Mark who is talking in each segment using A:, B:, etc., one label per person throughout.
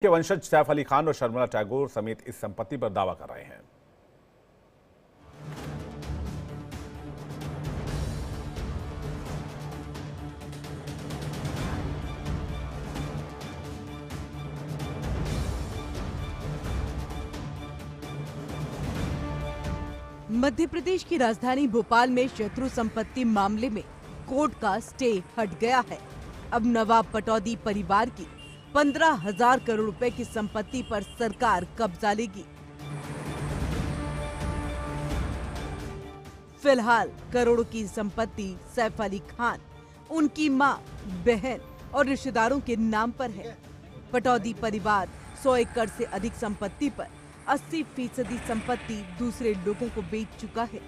A: के वंशज सैफ अली खान और शर्मिला टैगोर समेत इस संपत्ति पर दावा कर रहे हैं।
B: मध्य प्रदेश की राजधानी भोपाल में शत्रु संपत्ति मामले में कोर्ट का स्टे हट गया है। अब नवाब पटौदी परिवार की 15,000 करोड़ रुपए की संपत्ति पर सरकार कब्जा लेगी। फिलहाल करोड़ों की संपत्ति सैफ अली खान, उनकी मां, बहन और रिश्तेदारों के नाम पर है। पटौदी परिवार 100 एकड़ से अधिक संपत्ति पर 80% संपत्ति दूसरे लोगों को बेच चुका है।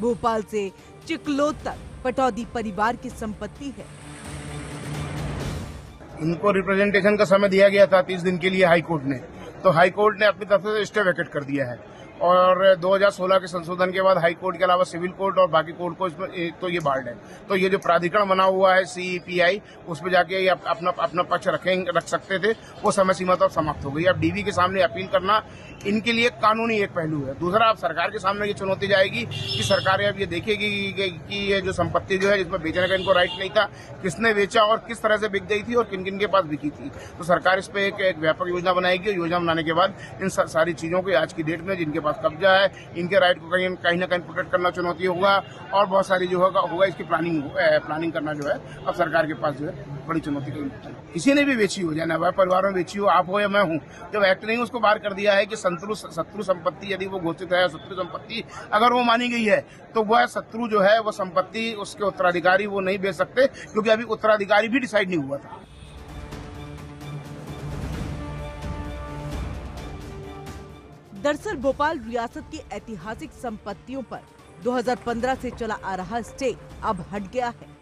B: भोपाल से चिकलोद तक पटौदी परिवार की संपत्ति है।
C: इनको रिप्रेजेंटेशन का समय दिया गया था 30 दिन के लिए हाई कोर्ट ने, तो हाई कोर्ट ने अपनी तरफ से स्टे वैकेट कर दिया है और 2016 के संशोधन के बाद हाई कोर्ट के अलावा सिविल कोर्ट और बाकी कोर्ट को इसमें एक तो ये बार्ड है। तो ये जो प्राधिकरण बना हुआ है CEPI, उस पर जाके ये अपना पक्ष रख सकते थे, वो समय सीमा तक समाप्त हो गई। अब DV के सामने अपील करना इनके लिए कानूनी एक पहलू है। दूसरा, अब सरकार के सामने ये चुनौती जाएगी कि सरकार अब ये देखेगी कि ये जो संपत्ति जो है जिसमें बेचने का इनको राइट नहीं था, किसने बेचा और किस तरह से बिक गई थी और किन किन के पास बिकी थी। तो सरकार इस पे एक व्यापक योजना बनाएगी और योजना बनाने के बाद इन सारी चीजों को आज की डेट में जिनके पास कब्जा है, इनके राइट को कहीं ना कहीं प्रोटेक्ट करना चुनौती होगा और बहुत सारी जो होगा इसकी प्लानिंग करना जो है अब सरकार के पास जो है बड़ी चुनौती का। किसी ने भी बेची हो, जाना भाई परिवार में बेची हो, आप हो या मैं हूं, जब एक्ट ने उसको बाहर कर दिया है कि शत्रु संपत्ति यदि वो घोषित है, शत्रु संपत्ति अगर वो मानी गई है तो वह शत्रु जो है वो संपत्ति उसके उत्तराधिकारी वो नहीं बेच सकते, क्योंकि अभी उत्तराधिकारी भी डिसाइड नहीं हुआ था।
B: दरअसल भोपाल रियासत की ऐतिहासिक संपत्तियों पर 2015 से चला आ रहा स्टे अब हट गया है।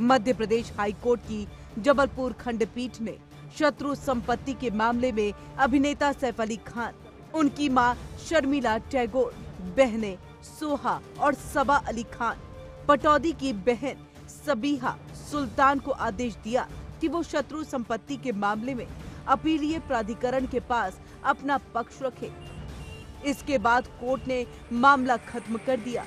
B: मध्य प्रदेश हाई कोर्ट की जबलपुर खंडपीठ ने शत्रु संपत्ति के मामले में अभिनेता सैफ अली खान, उनकी मां शर्मिला टैगोर, बहनें सोहा और सबा अली खान, पटौदी की बहन सबीहा सुल्तान को आदेश दिया कि वो शत्रु संपत्ति के मामले में अपीलीय प्राधिकरण के पास अपना पक्ष रखे। इसके बाद कोर्ट ने मामला खत्म कर दिया।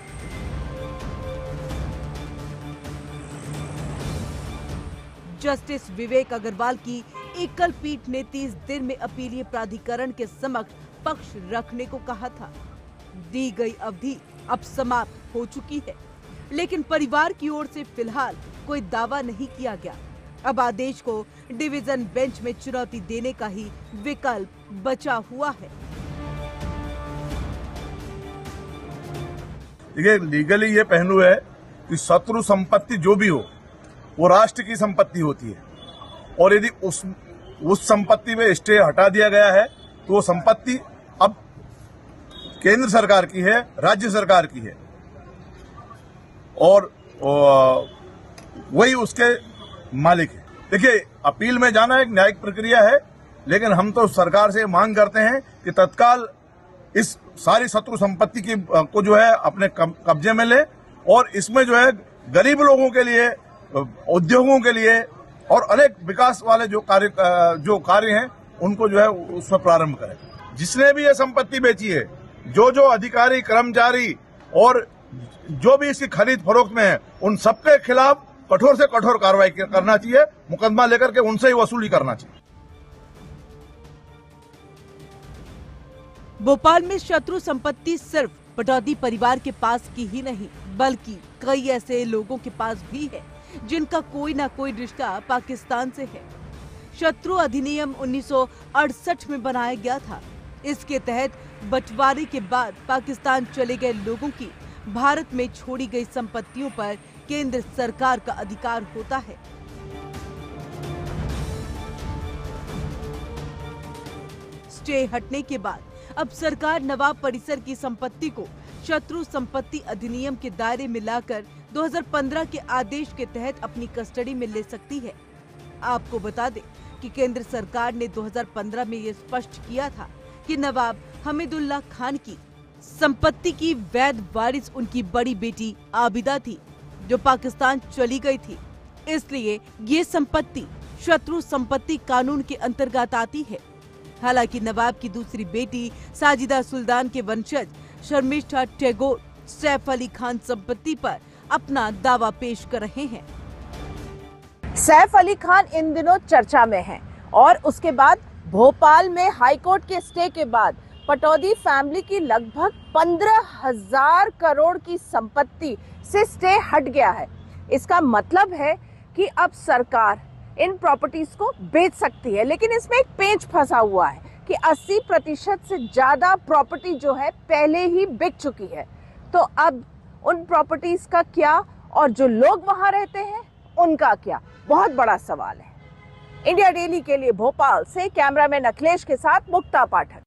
B: जस्टिस विवेक अग्रवाल की एकल पीठ ने 30 दिन में अपीलीय प्राधिकरण के समक्ष पक्ष रखने को कहा था। दी गई अवधि अब समाप्त हो चुकी है, लेकिन परिवार की ओर से फिलहाल कोई दावा नहीं किया गया। अब आदेश को डिवीजन बेंच में चुनौती देने का ही विकल्प बचा हुआ है।
D: देखिए, लीगली ये पहलू है कि शत्रु संपत्ति जो भी हो वो राष्ट्र की संपत्ति होती है और यदि उस संपत्ति में स्टे हटा दिया गया है तो वो संपत्ति अब केंद्र सरकार की है, राज्य सरकार की है और वही उसके मालिक है। देखिए, अपील में जाना एक न्यायिक प्रक्रिया है, लेकिन हम तो सरकार से मांग करते हैं कि तत्काल इस सारी शत्रु संपत्ति की को जो है अपने कब्जे में ले और इसमें जो है गरीब लोगों के लिए, उद्योगों के लिए और अनेक विकास वाले जो कार्य हैं उनको जो है उस पर प्रारंभ करें। जिसने भी ये संपत्ति बेची है, जो अधिकारी, कर्मचारी और जो भी इसकी खरीद फरोख्त में है, उन सबके खिलाफ कठोर से कठोर कार्रवाई करना चाहिए। मुकदमा लेकर के उनसे ही वसूली करना चाहिए।
B: भोपाल में शत्रु संपत्ति सिर्फ पटौदी परिवार के पास की ही नहीं, बल्कि कई ऐसे लोगों के पास भी है जिनका कोई ना कोई रिश्ता पाकिस्तान से है। शत्रु अधिनियम 1968 में बनाया गया था। इसके तहत बंटवारे के बाद पाकिस्तान चले गए लोगों की भारत में छोड़ी गई संपत्तियों पर केंद्र सरकार का अधिकार होता है। स्टे हटने के बाद अब सरकार नवाब परिसर की संपत्ति को शत्रु संपत्ति अधिनियम के दायरे में लाकर 2015 के आदेश के तहत अपनी कस्टडी में ले सकती है। आपको बता दें कि केंद्र सरकार ने 2015 में ये स्पष्ट किया था कि नवाब हमीदुल्लाह खान की संपत्ति की वैध वारिस उनकी बड़ी बेटी आबिदा थी, जो पाकिस्तान चली गई थी। इसलिए ये संपत्ति शत्रु संपत्ति कानून के अंतर्गत आती है। हालांकि नवाब की दूसरी बेटी साजिदा सुल्तान के वंशज शर्मिष्ठा टैगोर सैफ अली खान संपत्ति पर अपना दावा पेश कर रहे हैं।
E: सैफ अली खान इन दिनों चर्चा में हैं और उसके बाद भोपाल में हाईकोर्ट के स्टे के बाद पटौदी फैमिली की लगभग 15,000 करोड़ की संपत्ति से स्टे हट गया है। इसका मतलब है कि अब सरकार इन प्रॉपर्टीज को बेच सकती है, लेकिन इसमें एक पेंच फंसा हुआ है कि 80% से ज्यादा प्रॉपर्टी जो है पहले ही बिक चुकी है। तो अब उन प्रॉपर्टीज का क्या और जो लोग वहां रहते हैं उनका क्या, बहुत बड़ा सवाल है। इंडिया डेली के लिए भोपाल से कैमरामैन अखिलेश के साथ मुक्ता पाठक।